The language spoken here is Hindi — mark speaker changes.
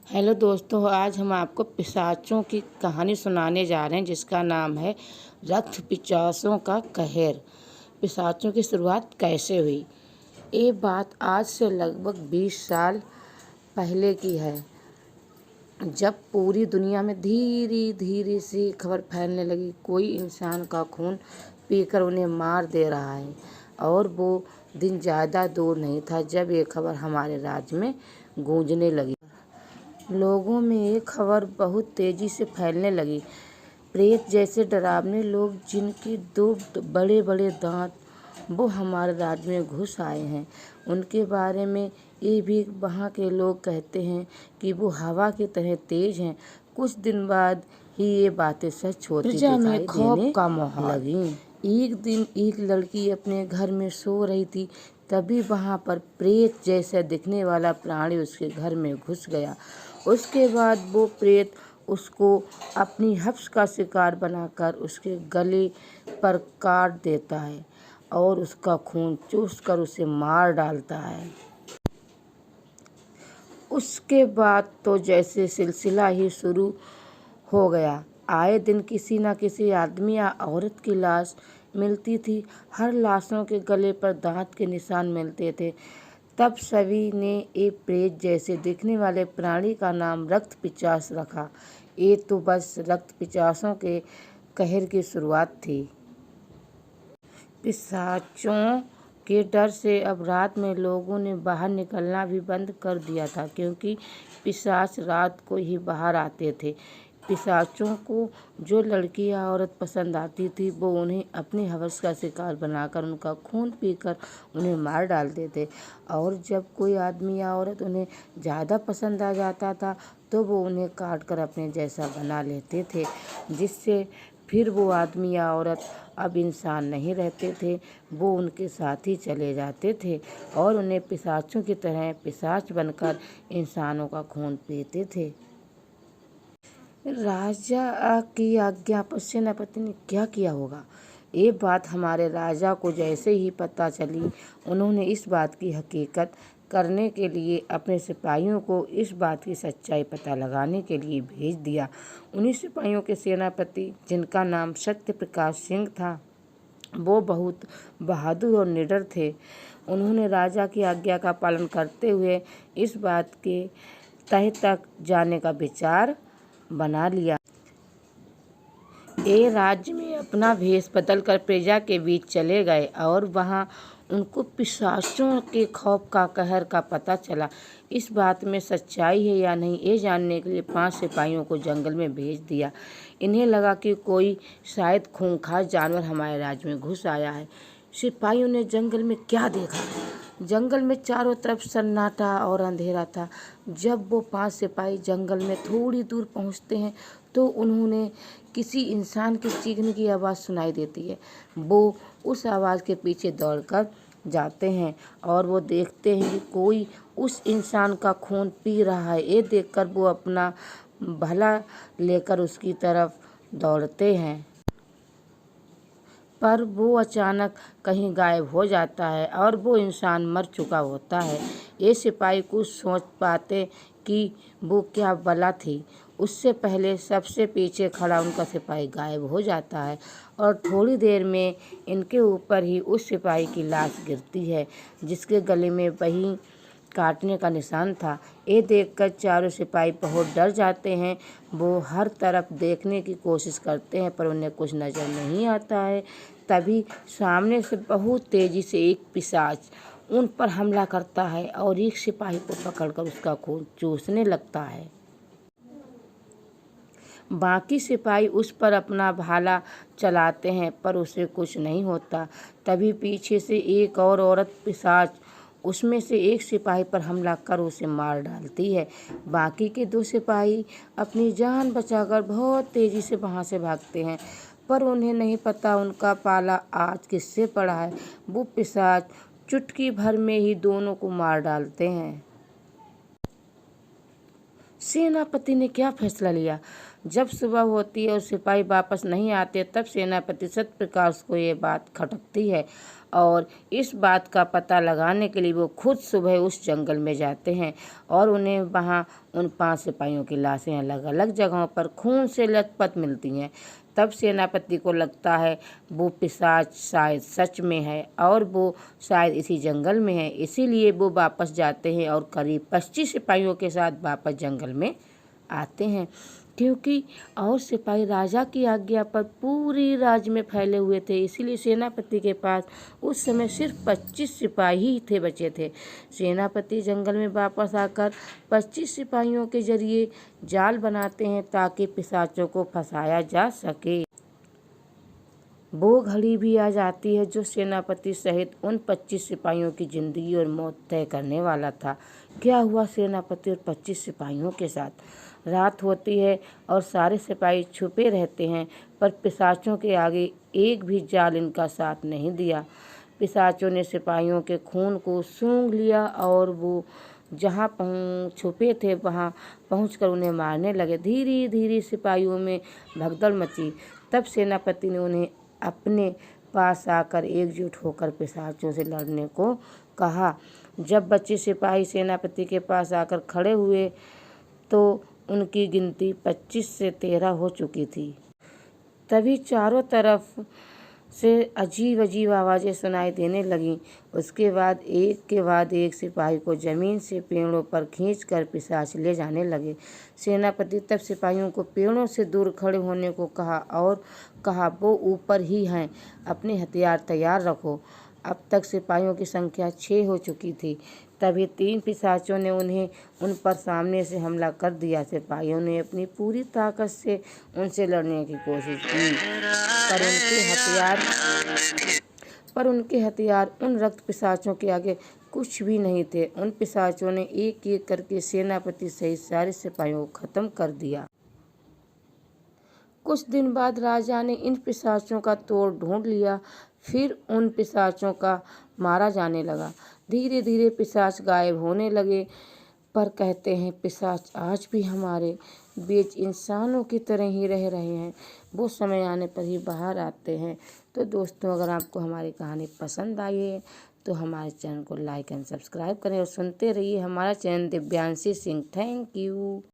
Speaker 1: हेलो दोस्तों, आज हम आपको पिशाचों की कहानी सुनाने जा रहे हैं जिसका नाम है रक्त पिशाचों का कहर। पिशाचों की शुरुआत कैसे हुई? ये बात आज से लगभग 20 साल पहले की है, जब पूरी दुनिया में धीरे धीरे से खबर फैलने लगी कोई इंसान का खून पीकर उन्हें मार दे रहा है। और वो दिन ज़्यादा दूर नहीं था जब ये खबर हमारे राज्य में गूंजने लगी। लोगों में ये खबर बहुत तेजी से फैलने लगी। प्रेत जैसे डरावने लोग जिनके दो बड़े बड़े दांत वो हमारे राज्य में घुस आए हैं, उनके बारे में ये भी वहाँ के लोग कहते हैं कि वो हवा की तरह तेज हैं। कुछ दिन बाद ही ये बातें सच होती दिखाई देने का माहौल लगी। एक दिन एक लड़की अपने घर में सो रही थी, तभी वहाँ पर प्रेत जैसा दिखने वाला प्राणी उसके घर में घुस गया। उसके बाद वो प्रेत उसको अपनी हफ्स का शिकार बनाकर उसके गले पर काट देता है और उसका खून चूसकर उसे मार डालता है। उसके बाद तो जैसे सिलसिला ही शुरू हो गया। आए दिन किसी न किसी आदमी या औरत की लाश मिलती थी। हर लाशों के गले पर दांत के निशान मिलते थे। तब सभी ने एक प्रेत जैसे दिखने वाले प्राणी का नाम रक्त पिशाच रखा। ये तो बस रक्त पिशाचों के कहर की शुरुआत थी। पिशाचों के डर से अब रात में लोगों ने बाहर निकलना भी बंद कर दिया था, क्योंकि पिशाच रात को ही बाहर आते थे। पिशाचों को जो लड़की या औरत पसंद आती थी वो उन्हें अपनी हवस का शिकार बनाकर उनका खून पीकर उन्हें मार डालते थे। और जब कोई आदमी या औरत उन्हें ज़्यादा पसंद आ जाता था तो वो उन्हें काट कर अपने जैसा बना लेते थे, जिससे फिर वो आदमी या औरत अब इंसान नहीं रहते थे, वो उनके साथ ही चले जाते थे और उन्हें पिशाचों की तरह पिशाच बनकर इंसानों का खून पीते थे। राजा की आज्ञा पर सेनापति ने क्या किया होगा? ये बात हमारे राजा को जैसे ही पता चली, उन्होंने इस बात की हकीकत करने के लिए अपने सिपाहियों को इस बात की सच्चाई पता लगाने के लिए भेज दिया। उन्हीं सिपाहियों के सेनापति, जिनका नाम सत्यप्रकाश सिंह था, वो बहुत बहादुर और निडर थे। उन्होंने राजा की आज्ञा का पालन करते हुए इस बात के तह तक जाने का विचार बना लिया। ये राज्य में अपना भेष बदलकर प्रजा के बीच चले गए और वहाँ उनको पिशाचों के खौफ का कहर का पता चला। इस बात में सच्चाई है या नहीं, ये जानने के लिए 5 सिपाहियों को जंगल में भेज दिया। इन्हें लगा कि कोई शायद खूंखार जानवर हमारे राज्य में घुस आया है। सिपाहियों ने जंगल में क्या देखा? जंगल में चारों तरफ सन्नाटा और अंधेरा था। जब वो 5 सिपाही जंगल में थोड़ी दूर पहुंचते हैं तो उन्होंने किसी इंसान के चीखने की आवाज़ सुनाई देती है। वो उस आवाज़ के पीछे दौड़कर जाते हैं और वो देखते हैं कि कोई उस इंसान का खून पी रहा है। ये देखकर वो अपना भला लेकर उसकी तरफ दौड़ते हैं, पर वो अचानक कहीं गायब हो जाता है और वो इंसान मर चुका होता है। ये सिपाही कुछ सोच पाते कि वो क्या बला थी। उससे पहले सबसे पीछे खड़ा उनका सिपाही गायब हो जाता है और थोड़ी देर में इनके ऊपर ही उस सिपाही की लाश गिरती है, जिसके गले में वही काटने का निशान था। ये देखकर चारों सिपाही बहुत डर जाते हैं। वो हर तरफ देखने की कोशिश करते हैं पर उन्हें कुछ नज़र नहीं आता है। तभी सामने से बहुत तेज़ी से एक पिशाच उन पर हमला करता है और एक सिपाही को पकड़कर उसका खून चूसने लगता है। बाकी सिपाही उस पर अपना भाला चलाते हैं पर उसे कुछ नहीं होता। तभी पीछे से एक और औरत पिशाच उसमें से एक सिपाही पर हमला कर उसे मार डालती है। बाकी के 2 सिपाही अपनी जान बचाकर बहुत तेज़ी से वहाँ से भागते हैं, पर उन्हें नहीं पता उनका पाला आज किससे पड़ा है। वो पिशाच चुटकी भर में ही दोनों को मार डालते हैं। सेनापति ने क्या फैसला लिया? जब सुबह होती है और सिपाही वापस नहीं आते, तब सेनापति सत्यप्रकाश को ये बात खटकती है और इस बात का पता लगाने के लिए वो खुद सुबह उस जंगल में जाते हैं और उन्हें वहाँ उन 5 सिपाहियों की लाशें अलग अलग जगहों पर खून से लथपथ मिलती हैं। तब सेनापति को लगता है वो पिशाच शायद सच में है और वो शायद इसी जंगल में है। इसीलिए वो वापस जाते हैं और करीब 25 सिपाहियों के साथ वापस जंगल में आते हैं, क्योंकि और सिपाही राजा की आज्ञा पर पूरी राज्य में फैले हुए थे। इसीलिए सेनापति के पास उस समय सिर्फ 25 सिपाही ही थे बचे थे। सेनापति जंगल में वापस आकर 25 सिपाहियों के जरिए जाल बनाते हैं ताकि पिशाचों को फंसाया जा सके। वो घड़ी भी आ जाती है जो सेनापति सहित उन 25 सिपाहियों की जिंदगी और मौत तय करने वाला था। क्या हुआ सेनापति और 25 सिपाहियों के साथ? रात होती है और सारे सिपाही छुपे रहते हैं, पर पिशाचों के आगे एक भी जाल इनका साथ नहीं दिया। पिशाचों ने सिपाहियों के खून को सूंघ लिया और वो जहाँ छुपे थे वहाँ पहुंचकर उन्हें मारने लगे। धीरे धीरे सिपाहियों में भगदड़ मची। तब सेनापति ने उन्हें अपने पास आकर एकजुट होकर पिशाचों से लड़ने को कहा। जब बचे सिपाही सेनापति के पास आकर खड़े हुए तो उनकी गिनती 25 से 13 हो चुकी थी। तभी चारों तरफ से अजीब अजीब आवाज़ें सुनाई देने लगीं। उसके बाद एक के बाद एक सिपाही को ज़मीन से पेड़ों पर खींचकर पिशाच ले जाने लगे। सेनापति तब सिपाहियों को पेड़ों से दूर खड़े होने को कहा और कहा वो ऊपर ही हैं, अपने हथियार तैयार रखो। अब तक सिपाहियों की संख्या 6 हो चुकी थी। तभी 3 पिशाचों ने उन पर सामने से हमला कर दिया। सिपाहियों ने अपनी पूरी ताकत से उनसे लड़ने की कोशिश की, पर उनके हथियार उन रक्त पिशाचों के आगे कुछ भी नहीं थे। उन पिशाचों ने एक एक करके सेनापति सहित सारे सिपाहियों को खत्म कर दिया। कुछ दिन बाद राजा ने इन पिशाचों का तोड़ ढूंढ लिया। फिर उन पिशाचों का मारा जाने लगा। धीरे धीरे पिशाच गायब होने लगे, पर कहते हैं पिशाच आज भी हमारे बीच इंसानों की तरह ही रह रहे हैं। वो समय आने पर ही बाहर आते हैं। तो दोस्तों, अगर आपको हमारी कहानी पसंद आई है तो हमारे चैनल को लाइक एंड सब्सक्राइब करें और सुनते रहिए हमारा channel Divyanshi Singh. Thank you.